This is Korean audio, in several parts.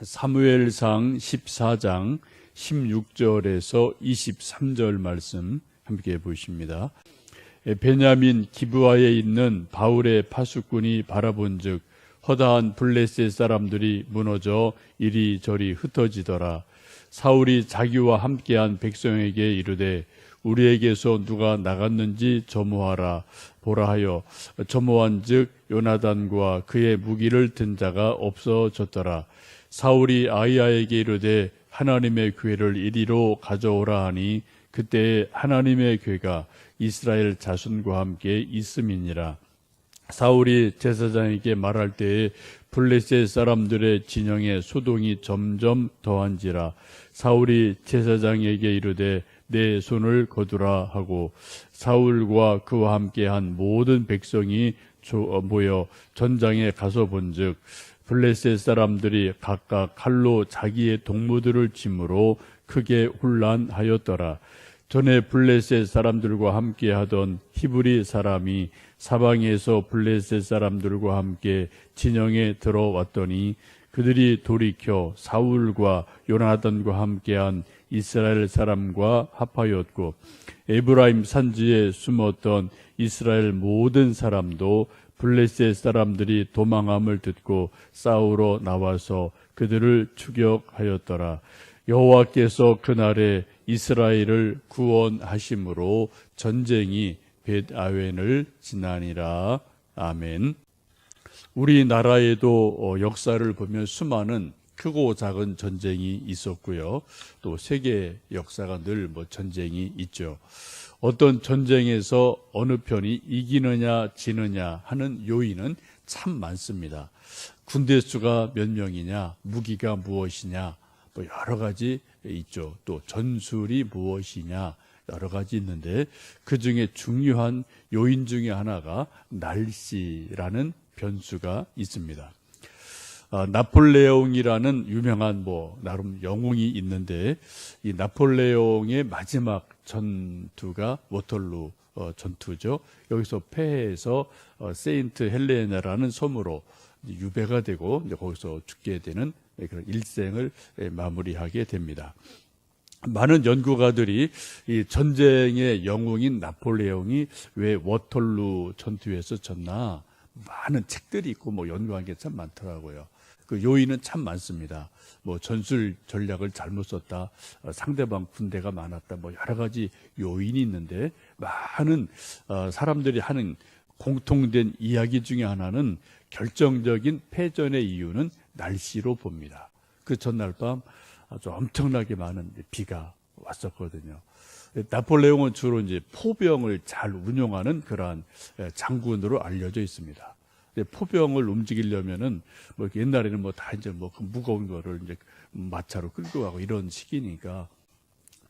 사무엘상 14장 16절에서 23절 말씀 함께 보십니다. 베냐민 기브아에 있는 바울의 파수꾼이 바라본즉 허다한 블레셋 사람들이 무너져 이리저리 흩어지더라. 사울이 자기와 함께한 백성에게 이르되 우리에게서 누가 나갔는지 점호하라. 보라 하여 점호한즉 요나단과 그의 무기를 든 자가 없어졌더라. 사울이 아히야에게 이르되 하나님의 궤를 이리로 가져오라 하니 그때에 하나님의 궤가 이스라엘 자손과 함께 있음이니라. 사울이 제사장에게 말할 때에 블레셋 사람들의 진영에 소동이 점점 더한지라. 사울이 제사장에게 이르되 내 손을 거두라 하고 사울과 그와 함께한 모든 백성이 모여 전장에 가서 본즉 블레셋 사람들이 각각 칼로 자기의 동무들을 침으로 크게 혼란하였더라. 전에 블레셋 사람들과 함께하던 히브리 사람이 사방에서 블레셋 사람들과 함께 진영에 들어왔더니 그들이 돌이켜 사울과 요나단과 함께한 이스라엘 사람과 합하였고 에브라임 산지에 숨었던 이스라엘 모든 사람도 블레셋 사람들이 도망함을 듣고 싸우러 나와서 그들을 추격하였더라. 여호와께서 그날에 이스라엘을 구원하심으로 전쟁이 벳아웬을 지나니라. 아멘. 우리나라에도 역사를 보면 수많은 크고 작은 전쟁이 있었고요. 또 세계 역사가 늘 전쟁이 있죠. 어떤 전쟁에서 어느 편이 이기느냐 지느냐 하는 요인은 참 많습니다. 군대 수가 몇 명이냐, 무기가 무엇이냐, 여러 가지 있죠. 또 전술이 무엇이냐, 여러 가지 있는데 그 중에 중요한 요인 중에 하나가 날씨라는 변수가 있습니다. 나폴레옹이라는 유명한 나름 영웅이 있는데 이 나폴레옹의 마지막 전투가 워털루 전투죠. 여기서 패해서 세인트 헬레나라는 섬으로 유배가 되고 거기서 죽게 되는 그런 일생을 마무리하게 됩니다. 많은 연구가들이 이 전쟁의 영웅인 나폴레옹이 왜 워털루 전투에서 졌나 많은 책들이 있고 연구한 게 참 많더라고요. 그 요인은 참 많습니다. 전술 전략을 잘못 썼다, 상대방 군대가 많았다, 여러 가지 요인이 있는데 많은 사람들이 하는 공통된 이야기 중에 하나는 결정적인 패전의 이유는 날씨로 봅니다. 그 전날 밤 아주 엄청나게 많은 비가 왔었거든요. 나폴레옹은 주로 이제 포병을 잘 운용하는 그러한 장군으로 알려져 있습니다. 포병을 움직이려면은 옛날에는 다 이제 그 무거운 거를 이제 마차로 끌고 가고 이런 시기니까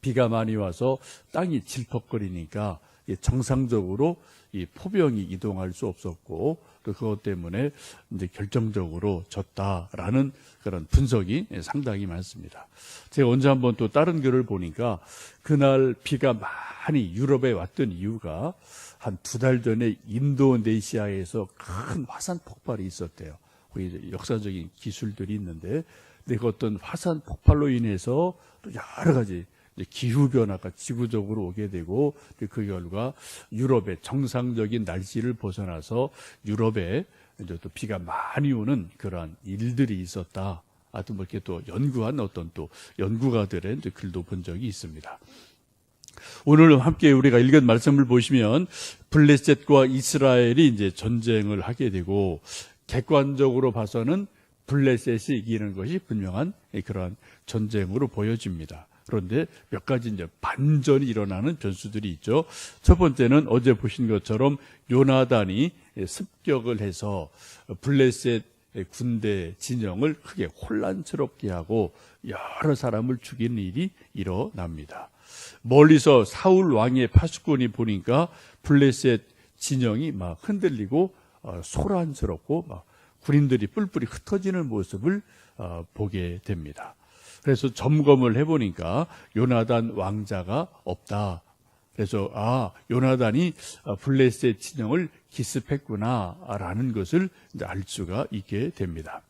비가 많이 와서 땅이 질퍽거리니까 정상적으로 이 포병이 이동할 수 없었고 또 그것 때문에 이제 결정적으로 졌다라는 그런 분석이 상당히 많습니다. 제가 언제 한번 또 다른 글을 보니까 그날 비가 많이 유럽에 왔던 이유가 한 2달 전에 인도네시아에서 큰 화산 폭발이 있었대요. 거기 역사적인 기술들이 있는데 그 어떤 화산 폭발로 인해서 또 여러 가지 기후변화가 지구적으로 오게 되고 그 결과 유럽의 정상적인 날씨를 벗어나서 유럽에 이제 또 비가 많이 오는 그러한 일들이 있었다. 하여튼 이렇게 또 연구한 어떤 또 연구가들의 글도 본 적이 있습니다. 오늘 함께 우리가 읽은 말씀을 보시면 블레셋과 이스라엘이 이제 전쟁을 하게 되고 객관적으로 봐서는 블레셋이 이기는 것이 분명한 그러한 전쟁으로 보여집니다. 그런데 몇 가지 이제 반전이 일어나는 변수들이 있죠. 첫 번째는 어제 보신 것처럼 요나단이 습격을 해서 블레셋 군대 진영을 크게 혼란스럽게 하고 여러 사람을 죽이는 일이 일어납니다. 멀리서 사울 왕의 파수꾼이 보니까 블레셋 진영이 막 흔들리고 소란스럽고 막 군인들이 뿔뿔이 흩어지는 모습을 보게 됩니다. 그래서 점검을 해보니까 요나단 왕자가 없다. 그래서 요나단이 블레셋 진영을 기습했구나라는 것을 알 수가 있게 됩니다.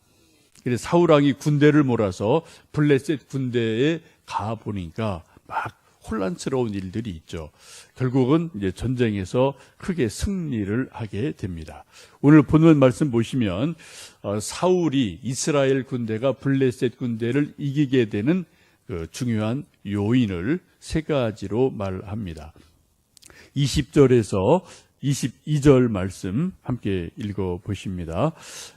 그래서 사울 왕이 군대를 몰아서 블레셋 군대에 가 보니까 막 혼란스러운 일들이 있죠. 결국은 이제 전쟁에서 크게 승리를 하게 됩니다. 오늘 본문 말씀 보시면 사울이 이스라엘 군대가 블레셋 군대를 이기게 되는 그 중요한 요인을 세 가지로 말합니다. 20절에서 22절 말씀 함께 읽어보십니다.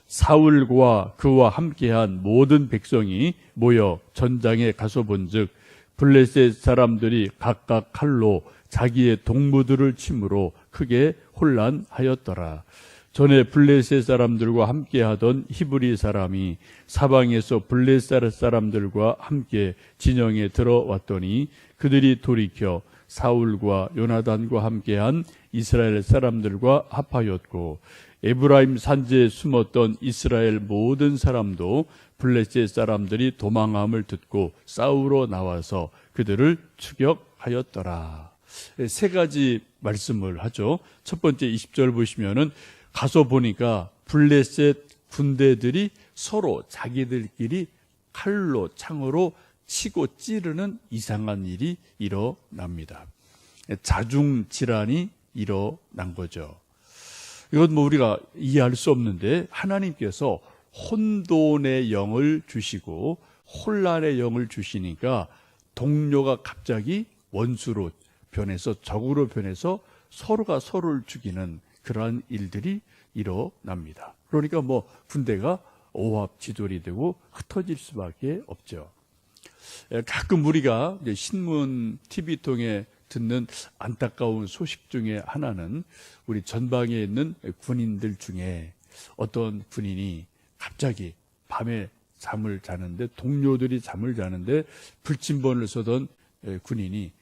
사울과 그와 함께한 모든 백성이 모여 전장에 가서 본즉 블레셋 사람들이 각각 칼로 자기의 동무들을 침으로 크게 혼란하였더라. 전에 블레셋 사람들과 함께하던 히브리 사람이 사방에서 블레셋 사람들과 함께 진영에 들어왔더니 그들이 돌이켜 사울과 요나단과 함께한 이스라엘 사람들과 합하였고 에브라임 산지에 숨었던 이스라엘 모든 사람도 블레셋 사람들이 도망함을 듣고 싸우러 나와서 그들을 추격하였더라. 세 가지 말씀을 하죠. 첫 번째 20절 보시면은 가서 보니까 블레셋 군대들이 서로 자기들끼리 칼로 창으로 치고 찌르는 이상한 일이 일어납니다. 자중질환이 일어난 거죠. 이건 뭐 우리가 이해할 수 없는데 하나님께서 혼돈의 영을 주시고 혼란의 영을 주시니까 동료가 갑자기 원수로 변해서 적으로 변해서 서로가 서로를 죽이는 그러한 일들이 일어납니다. 그러니까 뭐 군대가 오합지졸이 되고 흩어질 수밖에 없죠. 가끔 우리가 신문, TV 통해 듣는 안타까운 소식 중에 하나는 우리 전방에 있는 군인들 중에 어떤 군인이 갑자기 밤에 잠을 자는데 동료들이 잠을 자는데 불침번을 쏘던 군인이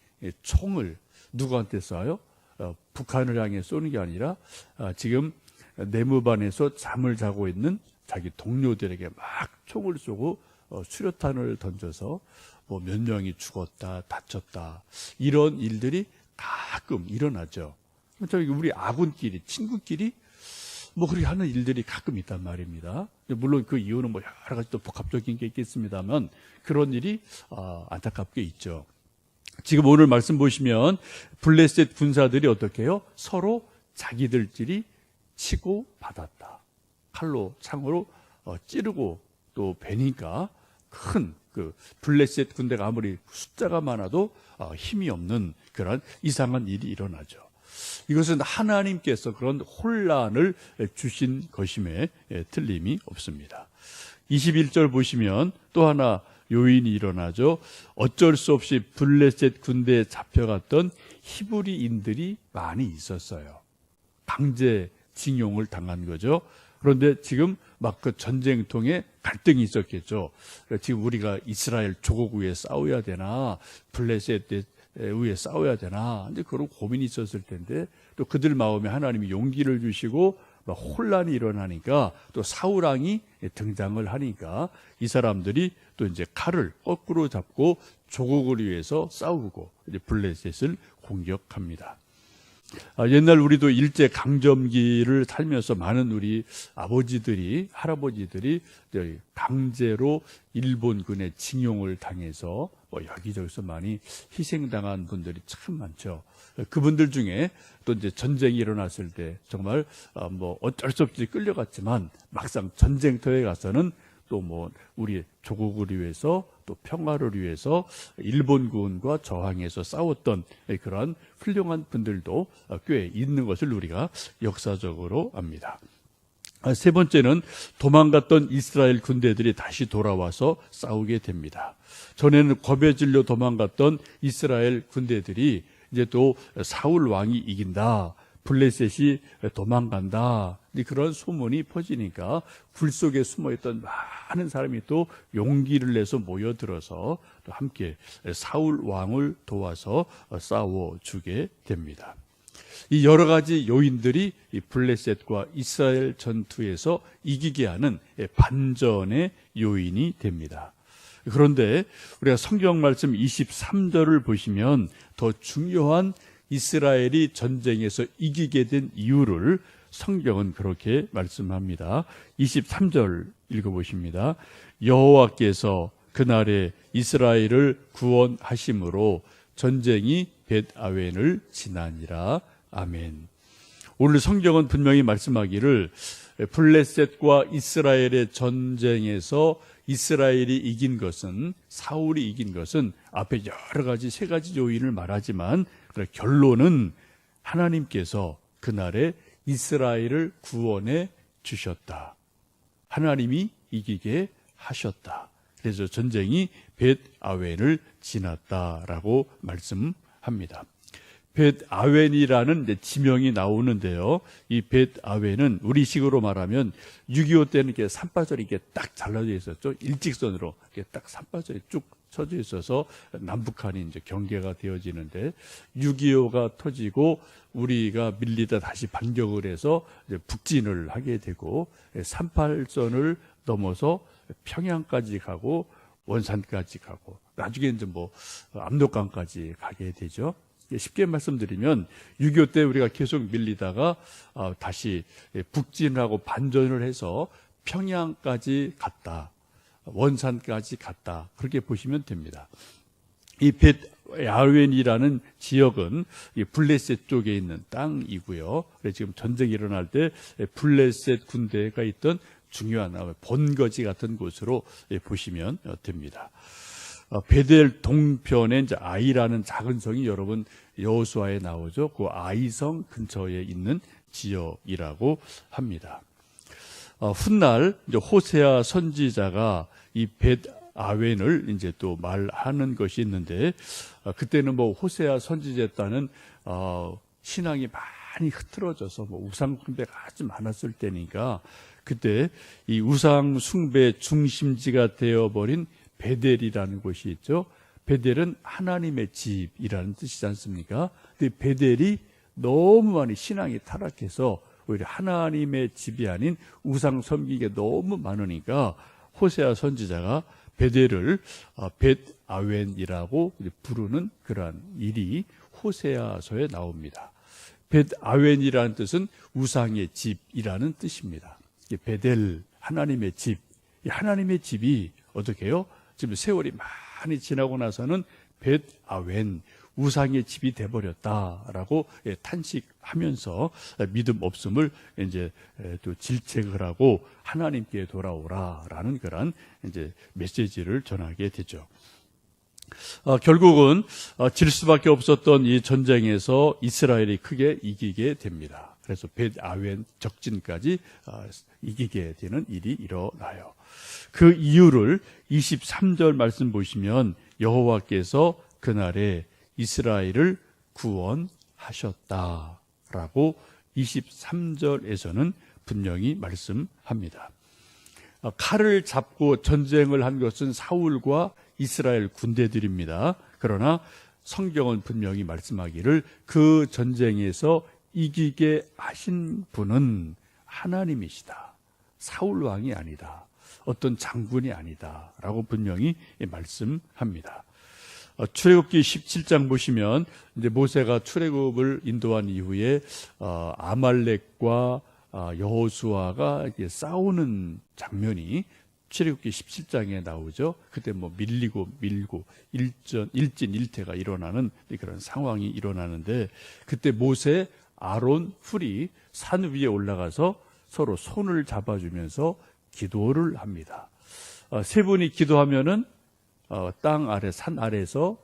총을 누구한테 쏴요? 북한을 향해 쏘는 게 아니라 지금 내무반에서 잠을 자고 있는 자기 동료들에게 막 총을 쏘고 수류탄을 던져서 뭐 몇 명이 죽었다, 다쳤다 이런 일들이 가끔 일어나죠. 우리 아군끼리, 친구끼리 뭐 그렇게 하는 일들이 가끔 있단 말입니다. 물론 그 이유는 뭐 여러 가지 또 복합적인 게 있겠습니다만 그런 일이 안타깝게 있죠. 지금 오늘 말씀 보시면 블레셋 군사들이 어떻게 해요? 서로 자기들끼리 치고 받았다. 칼로, 창으로 찌르고 또 베니까 큰 그 블레셋 군대가 아무리 숫자가 많아도 힘이 없는 그런 이상한 일이 일어나죠. 이것은 하나님께서 그런 혼란을 주신 것임에 틀림이 없습니다. 21절 보시면 또 하나 요인이 일어나죠. 어쩔 수 없이 블레셋 군대에 잡혀갔던 히브리인들이 많이 있었어요. 강제 징용을 당한 거죠. 그런데 지금 막 그 전쟁통에 갈등이 있었겠죠. 지금 우리가 이스라엘 조국 위에 싸워야 되나, 블레셋 위에 싸워야 되나, 이제 그런 고민이 있었을 텐데, 또 그들 마음에 하나님이 용기를 주시고, 막 혼란이 일어나니까, 또 사울왕이 등장을 하니까, 이 사람들이 또 이제 칼을 거꾸로 잡고 조국을 위해서 싸우고, 이제 블레셋을 공격합니다. 옛날 우리도 일제 강점기를 살면서 많은 우리 아버지들이, 할아버지들이 강제로 일본군의 징용을 당해서 뭐 여기저기서 많이 희생당한 분들이 참 많죠. 그분들 중에 또 이제 전쟁이 일어났을 때 정말 뭐 어쩔 수 없이 끌려갔지만 막상 전쟁터에 가서는 또 뭐 우리 조국을 위해서 또 평화를 위해서 일본군과 저항해서 싸웠던 그러한 훌륭한 분들도 꽤 있는 것을 우리가 역사적으로 압니다. 세 번째는 도망갔던 이스라엘 군대들이 다시 돌아와서 싸우게 됩니다. 전에는 겁에 질려 도망갔던 이스라엘 군대들이 이제 또 사울 왕이 이긴다, 블레셋이 도망간다, 그런 소문이 퍼지니까 굴 속에 숨어있던 많은 사람이 또 용기를 내서 모여들어서 또 함께 사울 왕을 도와서 싸워주게 됩니다. 이 여러 가지 요인들이 이 블레셋과 이스라엘 전투에서 이기게 하는 반전의 요인이 됩니다. 그런데 우리가 성경 말씀 23절을 보시면 더 중요한 이스라엘이 전쟁에서 이기게 된 이유를 성경은 그렇게 말씀합니다. 23절 읽어보십니다. 여호와께서 그날에 이스라엘을 구원하심으로 전쟁이 벳아웬을 지나니라. 아멘. 오늘 성경은 분명히 말씀하기를 블레셋과 이스라엘의 전쟁에서 이스라엘이 이긴 것은, 사울이 이긴 것은 앞에 여러 가지, 세 가지 요인을 말하지만 결론은 하나님께서 그날에 이스라엘을 구원해 주셨다. 하나님이 이기게 하셨다. 그래서 전쟁이 벳아웬을 지났다라고 말씀합니다. 벳아웬이라는 지명이 나오는데요. 이 벳아웬은 우리식으로 말하면 6.25 때는 이렇게 산파절이 이렇게 딱 잘라져 있었죠. 일직선으로 이렇게 딱 산파절이 쭉 쳐져 있어서 남북한이 이제 경계가 되어지는데 6.25가 터지고 우리가 밀리다 다시 반격을 해서 이제 북진을 하게 되고 38선을 넘어서 평양까지 가고 원산까지 가고 나중에 이제 뭐 압록강까지 가게 되죠. 쉽게 말씀드리면 6.25 때 우리가 계속 밀리다가 다시 북진하고 반전을 해서 평양까지 갔다. 원산까지 갔다. 그렇게 보시면 됩니다. 이 벳아웬이라는 지역은 블레셋 쪽에 있는 땅이고요. 그래서 지금 전쟁이 일어날 때 블레셋 군대가 있던 중요한 본거지 같은 곳으로 보시면 됩니다. 베델 동편에 이제 아이라는 작은 성이 여러분 여호수아에 나오죠. 그 아이성 근처에 있는 지역이라고 합니다. 훗날 이제 호세아 선지자가 이 벳아웬을 이제 또 말하는 것이 있는데 그때는 뭐 호세아 선지자 때는 신앙이 많이 흐트러져서 뭐 우상 숭배가 아주 많았을 때니까 그때 이 우상 숭배 중심지가 되어버린 베델이라는 곳이 있죠. 베델은 하나님의 집이라는 뜻이지 않습니까? 근데 베델이 너무 많이 신앙이 타락해서 오히려 하나님의 집이 아닌 우상 섬기게 너무 많으니까 호세아 선지자가 베델을 벳아웬이라고 부르는 그러한 일이 호세아서에 나옵니다. 벳아웬이라는 뜻은 우상의 집이라는 뜻입니다. 베델, 하나님의 집. 이 하나님의 집이 어떻게 해요? 지금 세월이 많이 지나고 나서는 벳아웬, 우상의 집이 돼버렸다라고 탄식하면서 믿음 없음을 이제 또 질책을 하고 하나님께 돌아오라라는 그런 이제 메시지를 전하게 되죠. 결국은 질 수밖에 없었던 이 전쟁에서 이스라엘이 크게 이기게 됩니다. 그래서 벳아웬 적진까지 이기게 되는 일이 일어나요. 그 이유를 23절 말씀 보시면 여호와께서 그날에 이스라엘을 구원하셨다라고 23절에서는 분명히 말씀합니다. 칼을 잡고 전쟁을 한 것은 사울과 이스라엘 군대들입니다. 그러나 성경은 분명히 말씀하기를 그 전쟁에서 이기게 하신 분은 하나님이시다. 사울 왕이 아니다. 어떤 장군이 아니다. 라고 분명히 말씀합니다. 출애굽기 17장 보시면 이제 모세가 출애굽을 인도한 이후에 아말렉과 여호수아가 싸우는 장면이 출애굽기 17장에 나오죠. 그때 뭐 밀고 일진일퇴가 일어나는 그런 상황이 일어나는데 그때 모세, 아론, 훌이 산 위에 올라가서 서로 손을 잡아주면서 기도를 합니다. 세 분이 기도하면은 땅 아래, 산 아래에서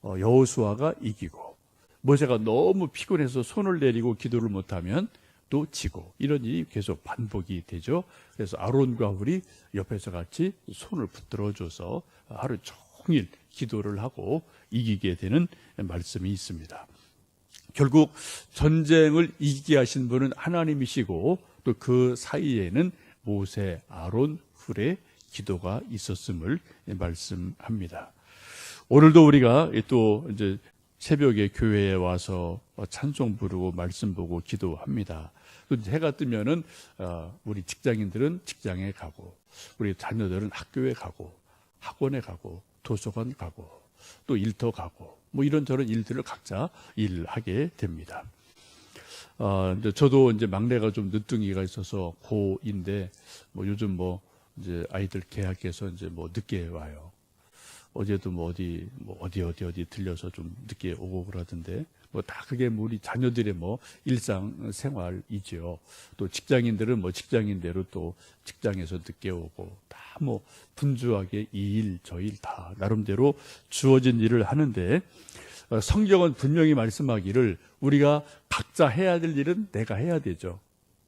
여호수아가 이기고 모세가 너무 피곤해서 손을 내리고 기도를 못하면 또 지고 이런 일이 계속 반복이 되죠. 그래서 아론과 훌이 옆에서 같이 손을 붙들어줘서 하루 종일 기도를 하고 이기게 되는 말씀이 있습니다. 결국 전쟁을 이기게 하신 분은 하나님이시고 또 그 사이에는 모세, 아론, 훌의 기도가 있었음을 말씀합니다. 오늘도 우리가 또 이제 새벽에 교회에 와서 찬송 부르고 말씀 보고 기도합니다. 또 해가 뜨면은 우리 직장인들은 직장에 가고 우리 자녀들은 학교에 가고 학원에 가고 도서관 가고 또 일터 가고 뭐 이런저런 일들을 각자 일하게 됩니다. 근데 저도 이제 막내가 좀 늦둥이가 있어서 고2인데, 뭐 요즘 뭐 이제 아이들 개학해서 이제 뭐 늦게 와요. 어제도 뭐 어디 들려서 좀 늦게 오고 그러던데, 뭐 다 그게 뭐 우리 자녀들의 뭐 일상 생활이죠. 또 직장인들은 뭐 직장인대로 또 직장에서 늦게 오고, 다 뭐 분주하게 이 일, 저 일 다 나름대로 주어진 일을 하는데, 성경은 분명히 말씀하기를 우리가 각자 해야 될 일은 내가 해야 되죠.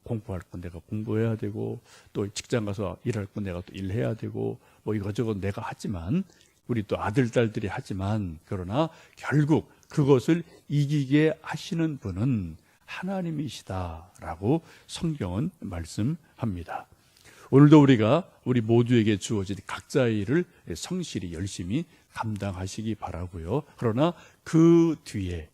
공부할 건 내가 공부해야 되고, 또 직장 가서 일할 건 내가 또 일해야 되고, 뭐 이것저것 내가 하지만, 우리 또 아들, 딸들이 하지만, 그러나 결국 그것을 이기게 하시는 분은 하나님이시다라고 성경은 말씀합니다. 오늘도 우리 모두에게 주어진 각자의 일을 성실히 열심히 감당하시기 바라고요. 그러나 그 뒤에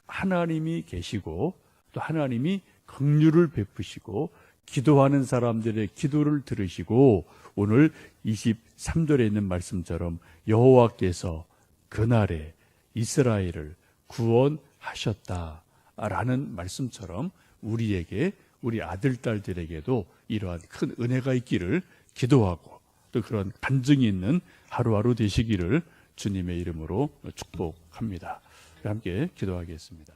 하나님이 계시고, 또 하나님이 긍휼을 베푸시고 기도하는 사람들의 기도를 들으시고, 오늘 23절에 있는 말씀처럼 여호와께서 그날에 이스라엘을 구원하셨다라는 말씀처럼 우리에게, 우리 아들, 딸들에게도 이러한 큰 은혜가 있기를 기도하고, 또 그런 간증이 있는 하루하루 되시기를 주님의 이름으로 축복합니다. 함께 기도하겠습니다.